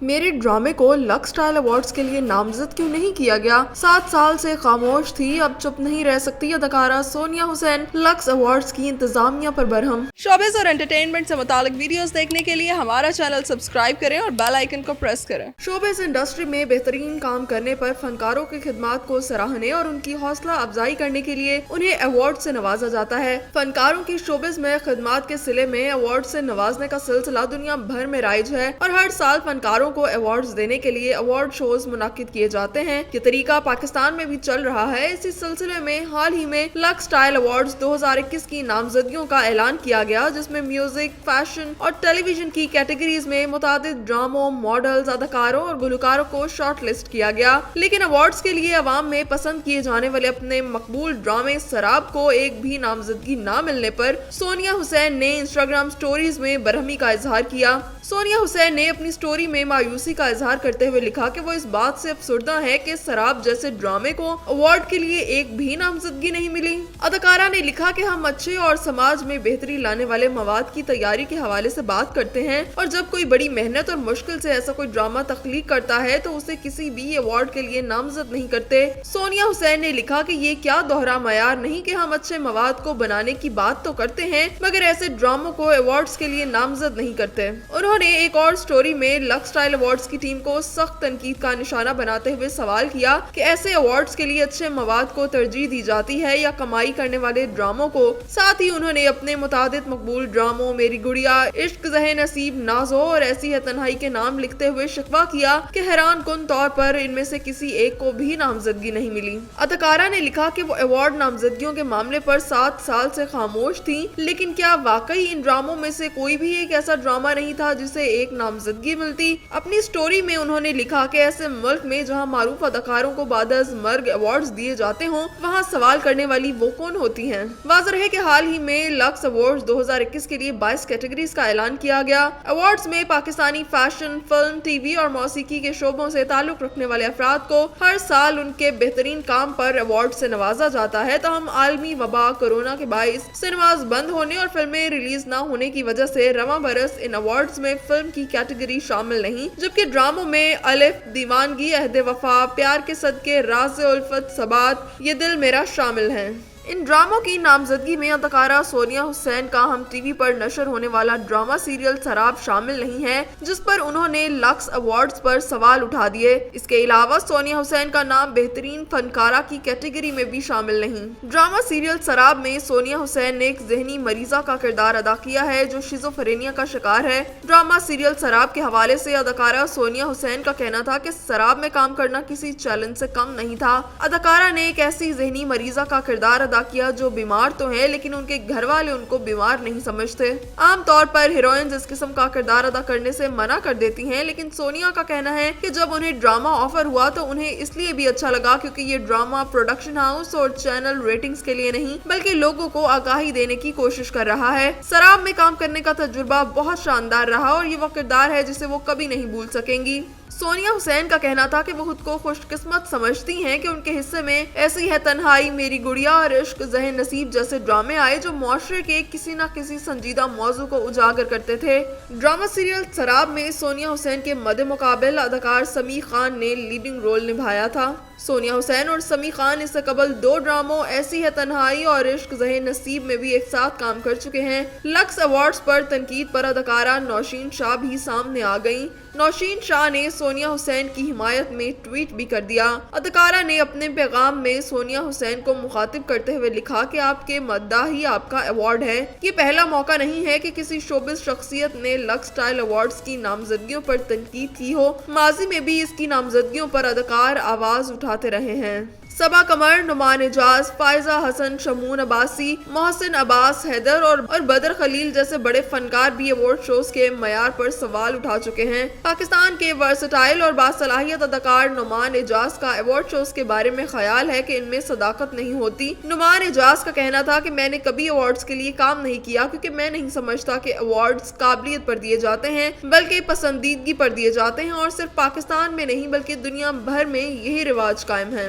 میرے ڈرامے کو لکس اسٹائل ایوارڈز کے لیے نامزد کیوں نہیں کیا گیا؟ 7 سال سے خاموش تھی، اب چپ نہیں رہ سکتی اداکارہ سونیا حسین، لکس ایوارڈز کی انتظامیہ پر برہم۔ شوبز اور انٹرٹینمنٹ سے متعلق ویڈیوز دیکھنے کے لیے ہمارا چینل سبسکرائب کریں اور بیل آئیکن کو پریس کریں۔ شوبز انڈسٹری میں بہترین کام کرنے پر فنکاروں کی خدمات کو سراہنے اور ان کی حوصلہ افزائی کرنے کے لیے انہیں ایوارڈ سے نوازا جاتا ہے۔ فنکاروں کی شوبز میں خدمات کے صلے میں ایوارڈ سے نوازنے کا سلسلہ دنیا بھر میں رائج ہے اور ہر سال فنکاروں کو ایوارڈز دینے کے لیے ایوارڈ شوز منعقد کیے جاتے ہیں۔ یہ طریقہ پاکستان میں بھی چل رہا ہے۔ اسی سلسلے میں حال ہی میں لکس اسٹائل ایوارڈز 2021 کی نامزدگیوں کا اعلان کیا گیا، جس میں میوزک، فیشن اور ٹیلی ویژن کی کیٹیگریز میں متعدد ڈراموں، ماڈلز، اداکاروں اور گلوکاروں کو شارٹ لسٹ کیا گیا۔ لیکن ایوارڈز کے لیے عوام میں پسند کیے جانے والے اپنے مقبول ڈرامے سراب کو ایک بھی نامزدگی نہ ملنے پر سونیا حسین نے انسٹاگرام سٹوریز میں برہمی کا اظہار کیا۔ سونیا حسین نے اپنی سٹوری میں مایوسی کا اظہار کرتے ہوئے لکھا کہ وہ اس بات سے افسردہ ہے کہ سراب جیسے ڈرامے کو ایوارڈ کے لیے ایک بھی نامزدگی نہیں ملی۔ اداکارہ نے لکھا کہ ہم اچھے اور سماج میں بہتری لانے والے مواد کی تیاری کے حوالے سے بات کرتے ہیں، اور جب کوئی بڑی محنت اور مشکل سے ایسا کوئی ڈرامہ تخلیق کرتا ہے تو اسے کسی بھی ایوارڈ کے لیے نامزد نہیں کرتے۔ سونیا حسین نے لکھا کہ یہ کیا دوہرا معیار نہیں کہ ہم اچھے مواد کو بنانے کی بات تو کرتے ہیں مگر ایسے ڈراموں کو ایوارڈز کے لیے نامزد نہیں کرتے۔ انہوں نے ایک اور سٹوری میں لکس اسٹائل ایوارڈز کی ٹیم کو سخت تنقید کا نشانہ بناتے ہوئے سوال کیا کہ ایسے ایوارڈز کے لیے اچھے مواد کو ترجیح دی جاتی ہے یا کمائی کرنے والے ڈراموں کو۔ ساتھ ہی انہوں نے اپنے متعدد مقبول ڈراموں میری گڑیا، عشق ذہ نصیب، نازو اور ایسی ہے تنہائی کے نام لکھتے ہوئے شکوہ کیا کہ حیران کن طور پر ان میں سے کسی ایک کو بھی نامزدگی نہیں ملی۔ اداکارہ نے لکھا کہ وہ ایوارڈ نامزدگیوں کے معاملے پر 7 سال سے خاموش تھی، لیکن کیا واقعی ان ڈراموں میں سے کوئی بھی ایک ایسا ڈرامہ نہیں تھا جسے ایک نامزدگی ملتی؟ اپنی سٹوری میں انہوں نے لکھا کہ ایسے ملک میں جہاں معروف اداکاروں کو بعد از مرگ ایوارڈز دیے جاتے ہوں، وہاں سوال کرنے والی وہ کون ہوتی ہیں؟ واضح ہے کہ حال ہی میں لکس ایوارڈز 2021 کے لیے 22 کیٹیگریز کا اعلان کیا گیا۔ ایوارڈز میں Pakistani fashion, film, T V اور موسیقی کے شعبوں سے تعلق رکھنے والے افراد کو ہر سال ان کے بہترین کام پر ایوارڈ سے نوازا جاتا ہے۔ تاہم عالمی وبا کورونا کے باعث سنیماز بند ہونے اور فلمیں ریلیز نہ ہونے کی وجہ سے رواں برس ان ایوارڈز میں فلم کی کیٹیگری شامل نہیں، جبکہ ڈراموں میں الف، دیوانگی، عہد وفا، پیار کے صدقے، راز الفت، ثبات، یہ دل میرا شامل ہیں۔ ان ڈراموں کی نامزدگی میں اداکارہ سونیا حسین کا ہم ٹی وی پر نشر ہونے والا ڈرامہ سیریل سراب شامل نہیں ہے، جس پر انہوں نے لکس ایوارڈز پر سوال اٹھا دیے۔ اس کے علاوہ سونیا حسین کا نام بہترین فنکارہ کی کیٹیگری میں بھی شامل نہیں۔ ڈرامہ سیریل سراب میں سونیا حسین نے ایک ذہنی مریضہ کا کردار ادا کیا ہے جو شیزوفرینیا کا شکار ہے۔ ڈرامہ سیریل سراب کے حوالے سے اداکارہ سونیا حسین کا کہنا تھا کہ سراب میں کام کرنا کسی چیلنج سے کم نہیں تھا۔ اداکارہ نے ایک ایسی ذہنی مریضہ کا کردار ادا کیا جو بیمار تو ہے لیکن ان کے گھر والے ان کو بیمار نہیں سمجھتے۔ عام طور پر ہیروئنز اس قسم کا کردار ادا کرنے سے منع کر دیتی ہیں، لیکن سونیا کا کہنا ہے کہ جب انہیں ڈرامہ آفر ہوا تو انہیں اس لیے بھی اچھا لگا کیونکہ یہ ڈرامہ پروڈکشن ہاؤس اور چینل ریٹنگز کے لیے نہیں بلکہ لوگوں کو آگاہی دینے کی کوشش کر رہا ہے۔ سراب میں کام کرنے کا تجربہ بہت شاندار رہا اور یہ وہ کردار ہے جسے وہ کبھی نہیں بھول سکیں گی۔ سونیا حسین کا کہنا تھا کہ وہ خود کو خوش قسمت سمجھتی ہیں کہ ان کے حصے میں ایسی ہے تنہائی، میری گڑیا اور عشق ذہ نصیب جیسے ڈرامے آئے جو معاشرے کے کسی نہ کسی سنجیدہ موضوع کو اجاگر کرتے تھے۔ ڈرامہ سیریل سراب میں سونیا حسین کے مد مقابل اداکار سمیع خان نے لیڈنگ رول نبھایا تھا۔ سونیا حسین اور سمیع خان اس سے قبل 2 ڈراموں ایسی ہے تنہائی اور عشق ذہ نصیب میں بھی ایک ساتھ کام کر چکے ہیں۔ لکس ایوارڈز پر تنقید پر اداکارہ نوشین شاہ بھی سامنے آ گئیں۔ نوشین شاہ نے سونیا حسین کی حمایت میں ٹویٹ بھی کر دیا۔ اداکارہ نے اپنے پیغام میں سونیا حسین کو مخاطب کرتے ہوئے لکھا کہ آپ کے مداح ہی آپ کا ایوارڈ ہے۔ یہ پہلا موقع نہیں ہے کہ کسی شوبز شخصیت نے لکس اسٹائل ایوارڈز کی نامزدگیوں پر تنقید کی ہو۔ ماضی میں بھی اس کی نامزدگیوں پر اداکار آواز اٹھاتے رہے ہیں۔ صبا قمر، نعمان اعجاز، فائزہ حسن، شمون عباسی، محسن عباس حیدر اور بدر خلیل جیسے بڑے فنکار بھی ایوارڈ شوز کے معیار پر سوال اٹھا چکے ہیں۔ پاکستان کے ورسٹائل اور باصلاحیت اداکار نعمان اعجاز کا ایوارڈ شوز کے بارے میں خیال ہے کہ ان میں صداقت نہیں ہوتی۔ نعمان اعجاز کا کہنا تھا کہ میں نے کبھی ایوارڈز کے لیے کام نہیں کیا کیونکہ میں نہیں سمجھتا کہ ایوارڈز قابلیت پر دیے جاتے ہیں بلکہ پسندیدگی پر دیے جاتے ہیں، اور صرف پاکستان میں نہیں بلکہ دنیا بھر میں یہی رواج قائم ہے۔